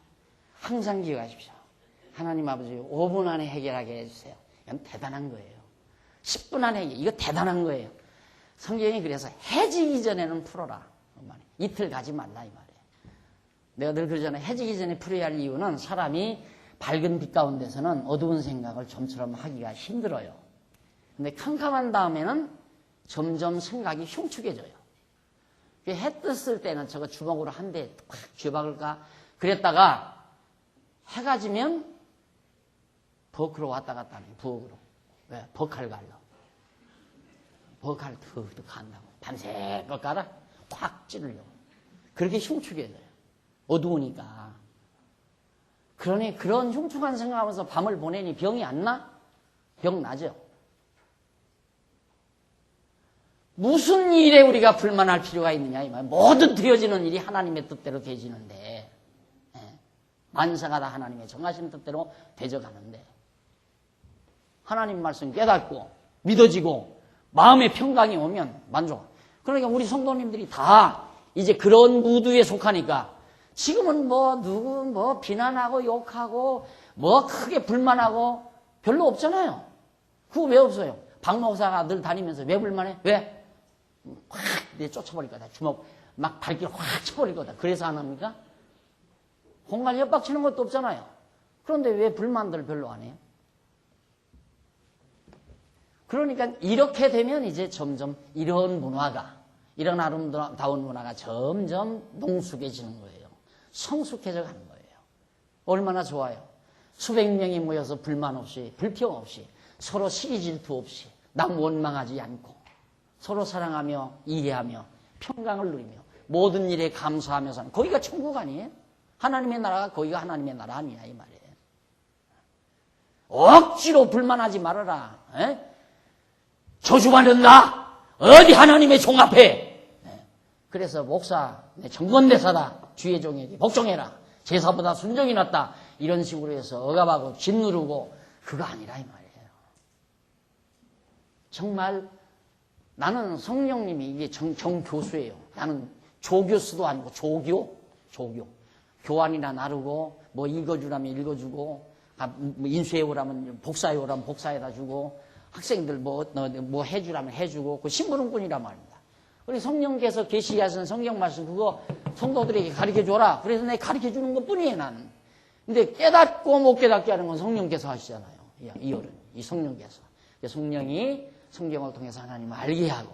항상 기억하십시오. 하나님 아버지 5분 안에 해결하게 해주세요. 이건 대단한 거예요. 10분 안에 해결, 이거 대단한 거예요. 성경이 그래서 해지기 전에는 풀어라. 이틀 가지 말라 이 말이에요. 내가 늘 그러잖아요. 해지기 전에 풀어야 할 이유는 사람이 밝은 빛 가운데서는 어두운 생각을 좀처럼 하기가 힘들어요. 근데 캄캄한 다음에는 점점 생각이 흉측해져요. 해 떴을 때는 저거 주먹으로 한 대 확 쥐어박을까 그랬다가 해가 지면 버크로 왔다 갔다 하는 부엌으로. 왜? 버칼 갈러. 버칼 툭툭 간다고. 밤새껏 가라 확 찌르려고. 그렇게 흉측해져요. 어두우니까. 그러니 그런 흉측한 생각하면서 밤을 보내니 병이 안 나? 병 나죠. 무슨 일에 우리가 불만할 필요가 있느냐 이 말. 모든 되어지는 일이 하나님의 뜻대로 되어지는데, 만사가 다 하나님의 정하신 뜻대로 되져가는데, 하나님 말씀 깨닫고 믿어지고 마음의 평강이 오면 만족. 그러니까 우리 성도님들이 다 이제 그런 무드에 속하니까 지금은 뭐 누구 뭐 비난하고 욕하고 뭐 크게 불만하고 별로 없잖아요. 그거 왜 없어요? 박 목사가 늘 다니면서 왜 불만해? 왜? 확 내 쫓아버릴 거다. 주먹 막 발길 확 쳐버릴 거다. 그래서 안 합니까? 공간 협박치는 것도 없잖아요. 그런데 왜 불만들 별로 안 해요? 그러니까 이렇게 되면 이제 점점 이런 문화가, 이런 아름다운 문화가 점점 농숙해지는 거예요. 성숙해져 가는 거예요. 얼마나 좋아요. 수백 명이 모여서 불만 없이, 불평 없이, 서로 시기 질투 없이, 남 원망하지 않고, 서로 사랑하며 이해하며 평강을 누리며 모든 일에 감사하며 사는, 거기가 천국 아니에요? 하나님의 나라가 거기가 하나님의 나라 아니야 이 말이에요. 억지로 불만하지 말아라. 에? 저주받는다. 어디 하나님의 종 앞에. 그래서 목사 정권대사다. 주의 종에게 복종해라. 제사보다 순종이 낫다. 이런 식으로 해서 억압하고 짓누르고 그거 아니라 이 말이에요. 정말 나는 성령님이 이게 정교수예요. 나는 조교수도 아니고 조교. 교환이나 나르고 뭐 읽어주라면 읽어주고 인수해오라면 복사해오라면 복사해다 주고 학생들 뭐 해주라면 해주고 그 심부름꾼이란 말입니다. 우리 성령께서 계시하신 성경 말씀 그거 성도들에게 가르쳐줘라. 그래서 내가 가르쳐주는 것뿐이에요 나는. 근데 깨닫고 못 깨닫게 하는 건 성령께서 하시잖아요. 이 어른, 이 성령께서. 성령이 성경을 통해서 하나님을 알게 하고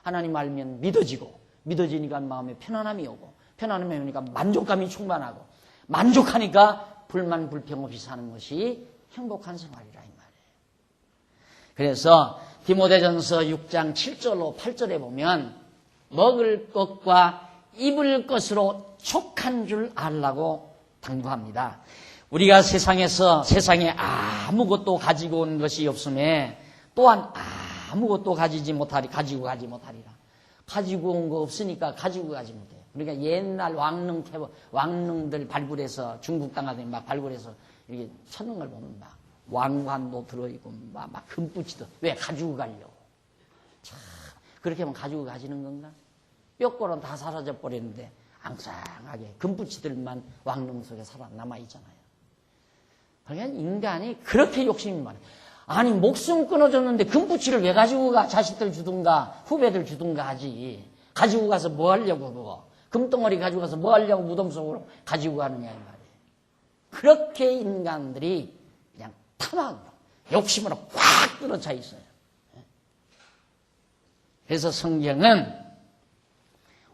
하나님 알면 믿어지니까 마음에 편안함이 오고 편안함이 오니까 만족감이 충만하고 만족하니까 불만 불평 없이 사는 것이 행복한 생활이라 이 말이에요. 그래서 디모데전서 6장 7절로 8절에 보면 먹을 것과 입을 것으로 족한 줄 알라고 당부합니다. 우리가 세상에 아무것도 가지고 온 것이 없음에 또한 아무것도 가지고 가지 못하리라. 가지고 온 거 없으니까 가지고 가지 못해요. 그러니까 옛날 왕릉들 발굴해서 중국 땅하더니 막 발굴해서 이렇게 찾는 걸 보면 막 왕관도 들어있고 막 금붙이도 왜 가지고 가려고. 참 그렇게 하면 가지고 가지는 건가? 뼈골은 다 사라져 버렸는데 앙상하게 금붙이들만 왕릉 속에 남아 있잖아요. 그러니까 인간이 그렇게 욕심이 많아요. 아니 목숨 끊어졌는데 금붙이를 왜 가지고 가? 자식들 주든가 후배들 주든가 하지. 가지고 가서 뭐 하려고 그거. 금덩어리 가지고 가서 뭐 하려고 무덤 속으로 가지고 가느냐 이 말이에요. 그렇게 인간들이 그냥 탐욕으로 욕심으로 꽉 들어차 있어요. 그래서 성경은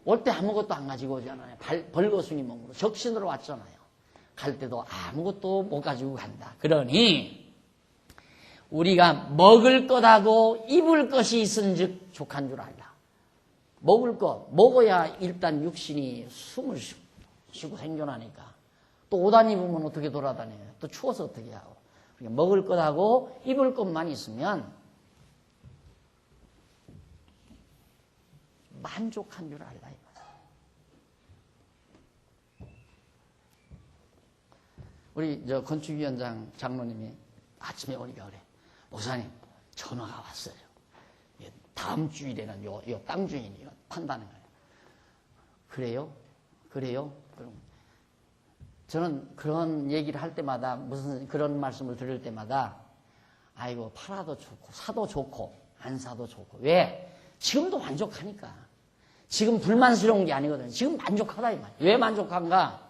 올 때 아무것도 안 가지고 오잖아요. 벌거숭이 몸으로 적신으로 왔잖아요. 갈 때도 아무것도 못 가지고 간다. 그러니 우리가 먹을 것하고 입을 것이 있은즉 족한 줄 알라. 먹을 것, 먹어야 일단 육신이 숨을 쉬고 생존하니까. 또 옷 안 입으면 어떻게 돌아다녀요? 또 추워서 어떻게 하고. 그러니까 먹을 것하고 입을 것만 있으면 만족한 줄 알라. 이 말이에요. 우리 건축위원장 장로님이 아침에 오니까 그래. 목사님, 전화가 왔어요. 다음 주일에는 요 땅 주인이 판다는 거예요. 그래요? 그럼 저는 그런 얘기를 할 때마다 무슨 그런 말씀을 들을 때마다 아이고 팔아도 좋고 사도 좋고 안 사도 좋고 왜? 지금도 만족하니까. 지금 불만스러운 게 아니거든요. 지금 만족하다 이 말이에요. 왜 만족한가?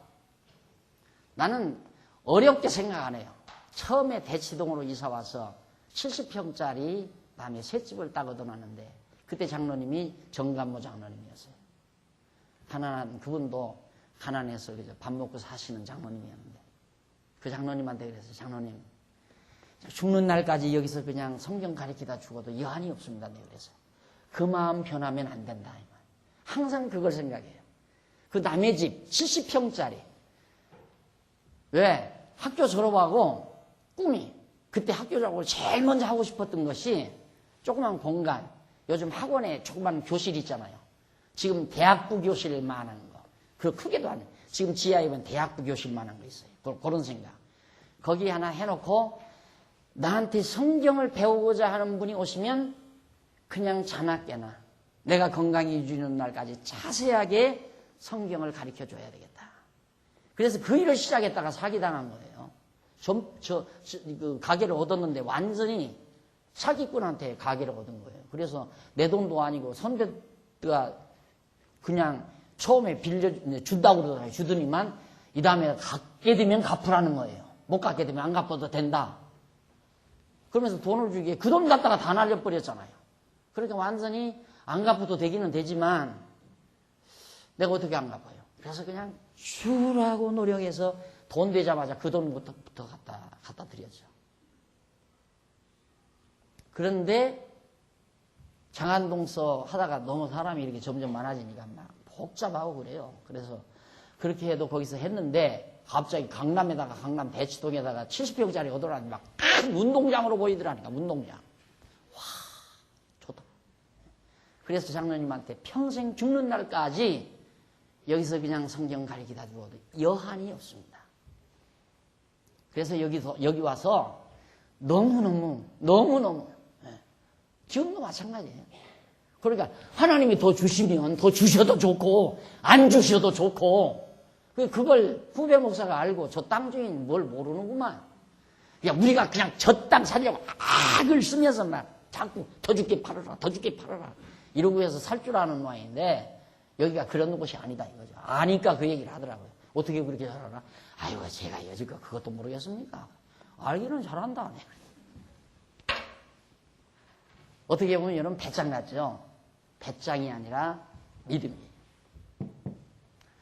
나는 어렵게 생각 안 해요. 처음에 대치동으로 이사 와서 70평짜리 밤에 새 집을 딱 얻어놨는데 그때 장로님이 정감모 장로님이었어요. 가난한 그분도 가난해서 밥 먹고 사시는 장로님이었는데 그 장로님한테 그랬어요. 장로님 죽는 날까지 여기서 그냥 성경 가르치다 죽어도 여한이 없습니다. 내가 그래서 그 마음 변하면 안 된다. 항상 그걸 생각해요. 그 남의 집 70평짜리 왜? 학교 졸업하고 꿈이 그때 학교 졸업하고 제일 먼저 하고 싶었던 것이 조그만 공간 요즘 학원에 조그만 교실 있잖아요. 지금 대학부 교실만한 거. 그 크게도 아니에요. 지금 지하에 보면 대학부 교실만한 거 있어요. 그런 생각. 거기 하나 해놓고 나한테 성경을 배우고자 하는 분이 오시면 그냥 자나깨나 내가 건강히 유지하는 날까지 자세하게 성경을 가르쳐 줘야 되겠다. 그래서 그 일을 시작했다가 사기당한 거예요. 그 가게를 얻었는데 완전히 사기꾼한테 가게를 얻은 거예요. 그래서 내 돈도 아니고 선배가 그냥 처음에 준다고 그러더라고요. 주더니만 이 다음에 갖게 되면 갚으라는 거예요. 못 갖게 되면 안 갚아도 된다. 그러면서 돈을 주기에 그 돈 갖다가 다 날려버렸잖아요. 그러니까 완전히 안 갚아도 되기는 되지만 내가 어떻게 안 갚아요. 그래서 그냥 주라고 노력해서 돈 되자마자 그 돈부터 갖다 드렸죠. 그런데 장안동서 하다가 너무 사람이 이렇게 점점 많아지니까 막 복잡하고 그래요. 그래서 그렇게 해도 거기서 했는데 갑자기 강남 대치동에다가 70평짜리 얻으라니 막 큰 운동장으로 보이더라니까. 운동장. 와, 좋다. 그래서 장로님한테 평생 죽는 날까지 여기서 그냥 성경 가르치다 주어도 여한이 없습니다. 그래서 여기 와서 너무너무 지금도 마찬가지예요. 그러니까 하나님이 더 주시면 더 주셔도 좋고 안 주셔도 좋고 그걸 후배 목사가 알고 저 땅 주인 뭘 모르는구만. 야, 우리가 그냥 저 땅 살려고 악을 쓰면서 막 자꾸 더 죽게 팔아라 이러고 해서 살 줄 아는 모양인데 여기가 그런 곳이 아니다 이거죠. 아니까 그 얘기를 하더라고요. 어떻게 그렇게 살아라? 아이고 제가 여지껏 그것도 모르겠습니까? 알기는 잘한다. 어떻게 보면 여러분 배짱 같죠? 배짱이 아니라 믿음이에요.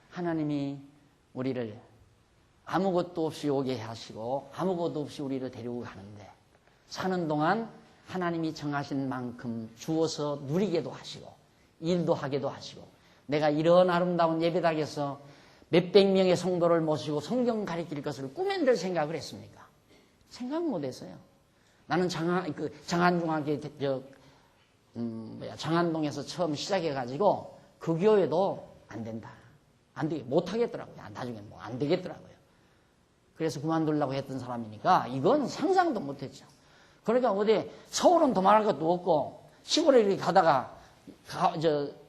하나님이 우리를 아무것도 없이 오게 하시고 아무것도 없이 우리를 데리고 가는데 사는 동안 하나님이 정하신 만큼 주어서 누리게도 하시고 일도 하게도 하시고 내가 이런 아름다운 예배당에서 몇백 명의 성도를 모시고 성경 가르칠 것을 꿈에 생각을 했습니까? 생각 못했어요. 나는 장안동에서 처음 시작해가지고 그 교회도 안 된다. 못하겠더라고요. 나중에 뭐 안 되겠더라고요. 그래서 그만두려고 했던 사람이니까 이건 상상도 못했죠. 그러니까 어디 서울은 도망갈 것도 없고 시골에 이렇게 가다가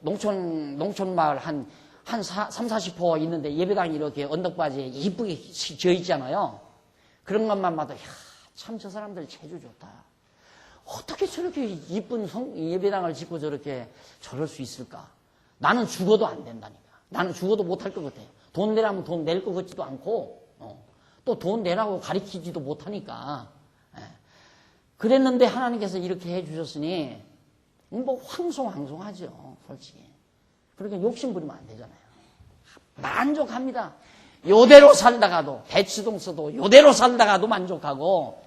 농촌 마을 한 30-40% 있는데 예배당이 이렇게 언덕바지에 이쁘게 지어 있잖아요. 그런 것만 봐도 참 저 사람들 재주 좋다. 어떻게 저렇게 이쁜 예배당을 짓고 저럴 수 있을까? 나는 죽어도 안 된다니까. 나는 죽어도 못할 것 같아요. 돈 내라면 돈 낼 것 같지도 않고 또 돈 내라고 가르치지도 못하니까. 그랬는데 하나님께서 이렇게 해주셨으니 뭐 황송하죠. 솔직히. 그러니까 욕심 부리면 안 되잖아요. 만족합니다. 요대로 살다가도 대치동서도 요대로 살다가도 만족하고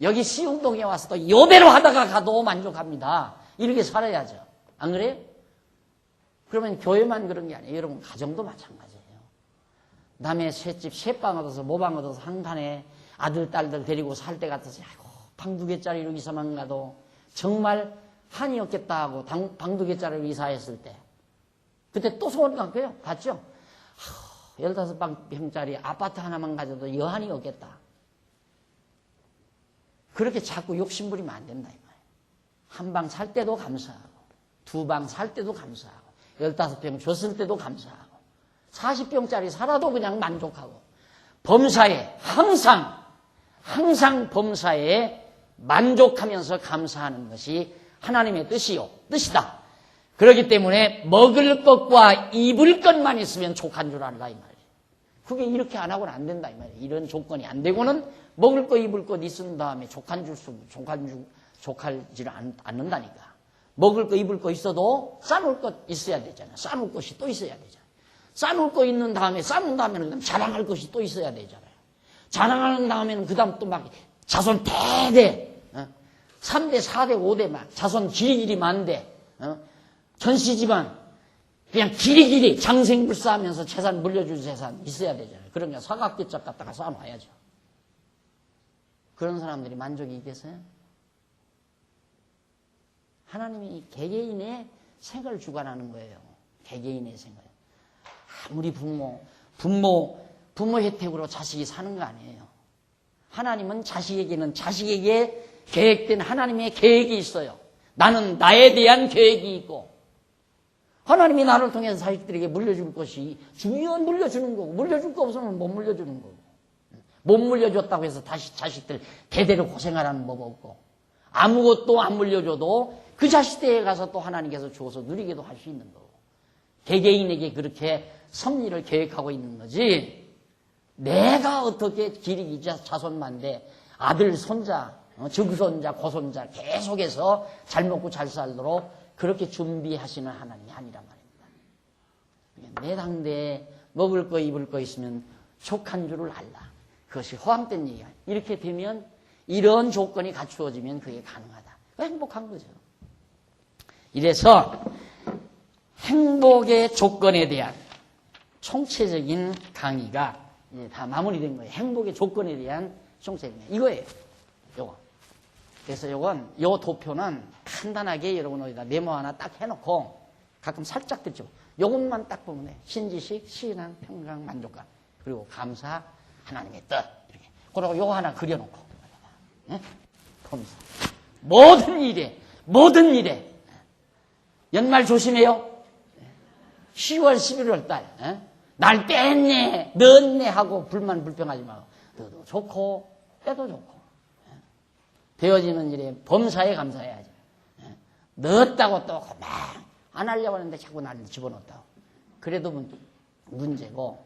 여기 시흥동에 와서도 요대로 하다가 가도 만족합니다. 이렇게 살아야죠. 안 그래요? 그러면 교회만 그런 게 아니에요. 여러분 가정도 마찬가지예요. 남의 셋집 셋방 얻어서 모방 얻어서 한 칸에 아들 딸들 데리고 살 때 같아서 아이고 방 2개짜리로 이사만 가도 정말 한이 없겠다 하고 방 2개짜리로 이사했을 때 그때 또 소원 갖고요. 갔죠? 15평짜리 아파트 하나만 가져도 여한이 없겠다. 그렇게 자꾸 욕심부리면 안 된다 이 말이에요. 한 방 살 때도 감사하고 2방 살 때도 감사하고 15평 줬을 때도 감사하고 40평짜리 살아도 그냥 만족하고 범사에 항상 범사에 만족하면서 감사하는 것이 하나님의 뜻이다. 그렇기 때문에 먹을 것과 입을 것만 있으면 족한 줄 알라 이 말이에요. 그게 이렇게 안 하고는 안 된다 이 말이에요. 이런 조건이 안 되고는 먹을 것 입을 것 있은 다음에 족하지를 않는다니까. 먹을 거 입을 거 있어도 싸놓을 것 있어야 되잖아요. 싸놓을 것이 또 있어야 되잖아요. 싸놓을 거 있는 다음에 싸놓은 다음에는 그다음 자랑할 것이 또 있어야 되잖아요. 자랑하는 다음에는 그다음 또 막 자손 대대 3대 4대 5대 막 자손 길이길이 많대. 전시지만 그냥 길이길이 장생불사하면서 재산 물려줄 재산 있어야 되잖아요. 그러니까 사각기짝 갖다가 쌓아놔야죠. 그런 사람들이 만족이 있겠어요? 하나님이 개개인의 생을 주관하는 거예요. 개개인의 생을. 아무리 부모 혜택으로 자식이 사는 거 아니에요. 하나님은 자식에게는 자식에게 계획된 하나님의 계획이 있어요. 나는 나에 대한 계획이 있고, 하나님이 나를 통해서 자식들에게 물려줄 것이 주면 물려주는 거고, 물려줄 거 없으면 못 물려주는 거고, 못 물려줬다고 해서 다시 자식들 대대로 고생하라는 법 없고, 아무것도 안 물려줘도 그 자식들에 가서 또 하나님께서 주어서 누리게도 할 수 있는 거고, 개개인에게 그렇게 섭리를 계획하고 있는 거지, 내가 어떻게 기르기 자손만대 아들, 손자, 증손자, 고손자 계속해서 잘 먹고 잘 살도록 그렇게 준비하시는 하나님이 아니란 말입니다. 내 당대에 먹을 거 입을 거 있으면 족한 줄을 알라. 그것이 허황된 얘기야. 이렇게 되면 이런 조건이 갖추어지면 그게 가능하다. 행복한 거죠. 이래서 행복의 조건에 대한 총체적인 강의가 이제 다 마무리된 거예요. 행복의 조건에 대한 총체적인 이거예요. 요거. 그래서 요 도표는 간단하게 여러분 어디다 메모 하나 딱 해놓고 가끔 살짝 듣죠. 요것만 딱 보면 돼. 신지식, 신앙, 평강, 만족감. 그리고 감사, 하나님의 뜻. 이렇게. 그리고 요거 하나 그려놓고. 네? 검사. 모든 일에. 연말 조심해요. 10월, 11월 달. 날 뺐네, 넣었네 하고 불평하지 말고. 너도 좋고, 빼도 좋고. 되어지는 일에 범사에 감사해야지. 넣었다고 또 막 안 하려고 하는데 자꾸 나를 집어넣었다고. 그래도 문제고,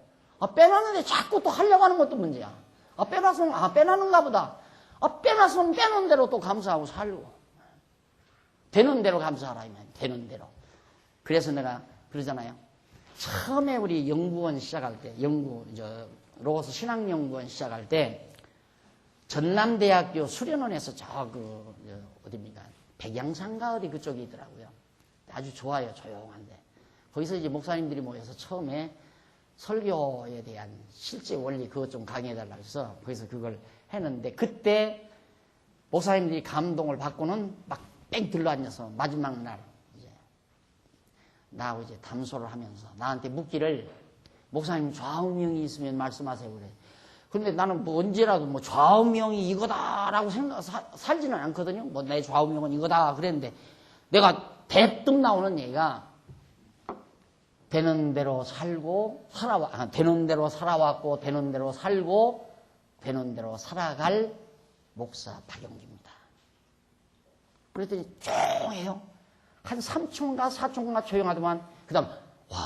빼놨는데 자꾸 또 하려고 하는 것도 문제야. 빼놨으면, 빼놨는가 보다. 빼놨으면 빼놓은 대로 또 감사하고 살고. 되는 대로 감사하라, 이면 되는 대로. 그래서 내가 그러잖아요. 처음에 우리 연구원 시작할 때, 로고스 신학연구원 시작할 때, 전남대학교 수련원에서 어딥니까? 백양산가 어디 그쪽이 있더라고요. 아주 좋아요, 조용한데. 거기서 이제 목사님들이 모여서 처음에 설교에 대한 실제 원리 그것 좀 강의해달라고 해서 거기서 그걸 했는데, 그때 목사님들이 감동을 받고는 막 뺑 들러앉아서 마지막 날, 나하고 이제 담소를 하면서 나한테 묻기를, 목사님 좌우명이 있으면 말씀하세요 그래. 근데 나는 언제라도 좌우명이 이거다라고 살지는 않거든요. 내 좌우명은 이거다 그랬는데, 내가 대뜸 나오는 얘기가 되는 대로 살고 되는 대로 살아왔고 되는 대로 살고 되는 대로 살아갈 목사 박영기입니다. 그랬더니 조용해요. 한 3초인가 4초인가 조용하더만, 그 다음 와.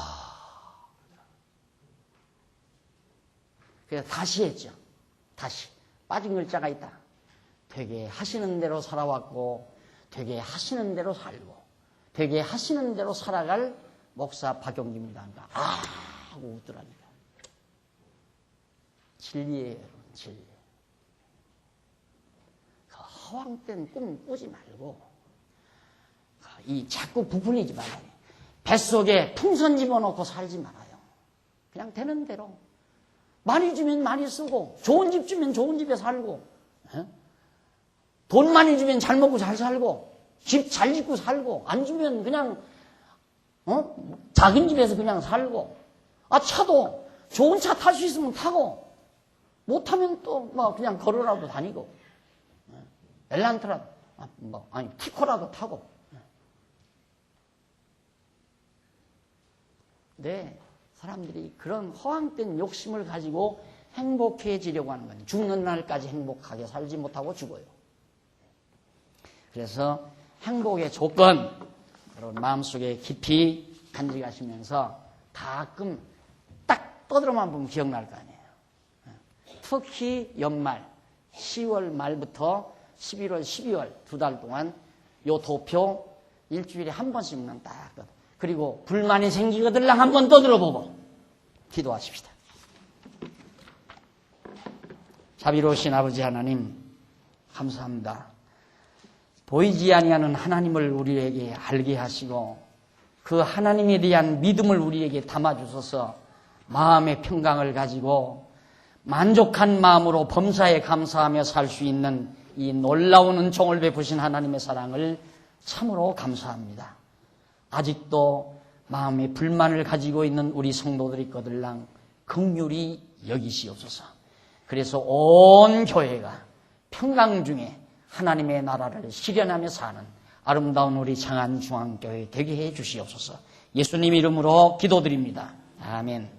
그래서 다시 했죠. 다시 빠진 글자가 있다. 되게 하시는 대로 살아왔고 되게 하시는 대로 살고 되게 하시는 대로 살아갈 목사 박용기입니다. 그러니까 하고 웃더랍니다. 진리예요, 여러분. 진리. 그 허황된 꿈 꾸지 말고 자꾸 부풀리지 말아요. 뱃속에 풍선 집어넣고 살지 말아요. 그냥 되는 대로. 많이 주면 많이 쓰고, 좋은 집 주면 좋은 집에 살고, 돈 많이 주면 잘 먹고 잘 살고, 집 잘 짓고 살고, 안 주면 그냥 작은 집에서 그냥 살고, 차도 좋은 차 탈 수 있으면 타고, 못 타면 또 그냥 걸어라도 다니고, 엘란트라도 티코라도 타고. 네. 사람들이 그런 허황된 욕심을 가지고 행복해지려고 하는 거예요. 죽는 날까지 행복하게 살지 못하고 죽어요. 그래서 행복의 조건, 여러분 마음속에 깊이 간직하시면서 가끔 딱 떠들어만 보면 기억날 거 아니에요. 특히 연말 10월 말부터 11월, 12월 2달 동안 요 도표 일주일에 한 번씩만 딱 그리고 불만이 생기거들랑 한번 떠들어보고 기도하십시다. 자비로우신 아버지 하나님, 감사합니다. 보이지 아니하는 하나님을 우리에게 알게 하시고 그 하나님에 대한 믿음을 우리에게 담아주셔서 마음의 평강을 가지고 만족한 마음으로 범사에 감사하며 살 수 있는 이 놀라운 은총을 베푸신 하나님의 사랑을 참으로 감사합니다. 아직도 마음에 불만을 가지고 있는 우리 성도들이 있거들랑 긍휼히 여기시옵소서. 그래서 온 교회가 평강 중에 하나님의 나라를 실현하며 사는 아름다운 우리 장안중앙교회 되게 해 주시옵소서. 예수님 이름으로 기도드립니다. 아멘.